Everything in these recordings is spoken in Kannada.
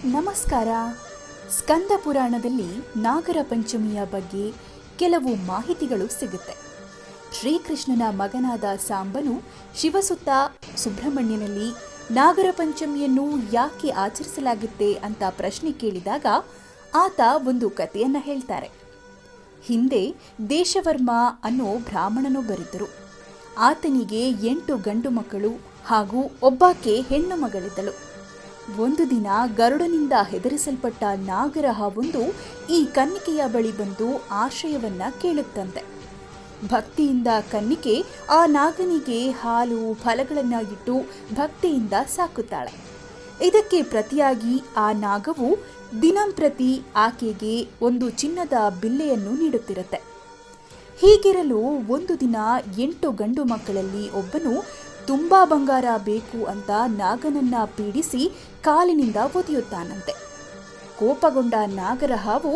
ನಮಸ್ಕಾರ. ಸ್ಕಂದ ಪುರಾಣದಲ್ಲಿ ನಾಗರ ಪಂಚಮಿಯ ಬಗ್ಗೆ ಕೆಲವು ಮಾಹಿತಿಗಳು ಸಿಗುತ್ತೆ. ಶ್ರೀಕೃಷ್ಣನ ಮಗನಾದ ಸಾಂಬನು ಶಿವಸುತ್ತ ಸುಬ್ರಹ್ಮಣ್ಯನಲ್ಲಿ ನಾಗರ ಪಂಚಮಿಯನ್ನು ಯಾಕೆ ಆಚರಿಸಲಾಗುತ್ತೆ ಅಂತ ಪ್ರಶ್ನೆ ಕೇಳಿದಾಗ ಆತ ಒಂದು ಕಥೆಯನ್ನು ಹೇಳ್ತಾರೆ. ಹಿಂದೆ ದೇಶವರ್ಮ ಅನ್ನೋ ಬ್ರಾಹ್ಮಣನೊಬ್ಬರಿದ್ದರು. ಆತನಿಗೆ 8 ಗಂಡು ಮಕ್ಕಳು ಹಾಗೂ ಒಬ್ಬಾಕೆ ಹೆಣ್ಣು ಮಗಳಿದ್ದಳು. ಒಂದು ದಿನ ಗರುಡನಿಂದ ಹೆದರಿಸಲ್ಪಟ್ಟ ನಾಗರ ಹಾವೊಂದು ಈ ಕನ್ನಿಕೆಯ ಬಳಿ ಬಂದು ಆಶ್ರಯವನ್ನ ಕೇಳುತ್ತಂತೆ. ಭಕ್ತಿಯಿಂದ ಕನ್ನಿಕೆ ಆ ನಾಗನಿಗೆ ಹಾಲು ಫಲಗಳನ್ನು ಇಟ್ಟು ಭಕ್ತಿಯಿಂದ ಸಾಕುತ್ತಾಳೆ. ಇದಕ್ಕೆ ಪ್ರತಿಯಾಗಿ ಆ ನಾಗವು ದಿನಂಪ್ರತಿ ಆಕೆಗೆ ಒಂದು ಚಿನ್ನದ ಬಿಲ್ಲೆಯನ್ನು ನೀಡುತ್ತಿರುತ್ತೆ. ಹೀಗಿರಲು ಒಂದು ದಿನ 8 ಗಂಡು ಮಕ್ಕಳಲ್ಲಿ ಒಬ್ಬನು ತುಂಬಾ ಬಂಗಾರ ಬೇಕು ಅಂತ ನಾಗನನ್ನ ಪೀಡಿಸಿ ಕಾಲಿನಿಂದ ಒದೆಯುತ್ತಾನಂತೆ. ಕೋಪಗೊಂಡ ನಾಗರ ಹಾವು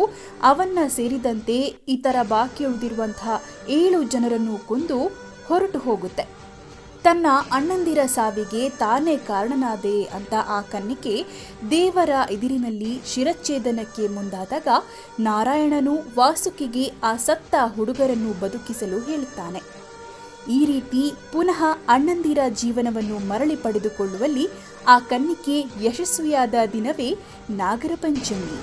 ಅವನ್ನ ಸೇರಿದಂತೆ ಇತರ ಬಾಕಿ ಉಳಿದಿರುವಂತಹ 7 ಜನರನ್ನು ಕೊಂದು ಹೊರಟು ಹೋಗುತ್ತೆ. ತನ್ನ ಅಣ್ಣಂದಿರ ಸಾವಿಗೆ ತಾನೇ ಕಾರಣನಾದೆ ಅಂತ ಆ ಕನ್ನಿಕೆ ದೇವರ ಎದುರಿನಲ್ಲಿ ಶಿರಚ್ಛೇದನಕ್ಕೆ ಮುಂದಾದಾಗ ನಾರಾಯಣನು ವಾಸುಕಿಗೆ ಆ ಸತ್ತ ಹುಡುಗರನ್ನು ಬದುಕಿಸಲು ಹೇಳುತ್ತಾನೆ. ಈ ರೀತಿ ಪುನಃ ಅಣ್ಣಂದಿರ ಜೀವನವನ್ನು ಮರಳಿ ಪಡೆದುಕೊಳ್ಳುವಲ್ಲಿ ಆ ಕನ್ನಿಕೆ ಯಶಸ್ವಿಯಾದ ದಿನವೇ ನಾಗರ ಪಂಚಮಿ.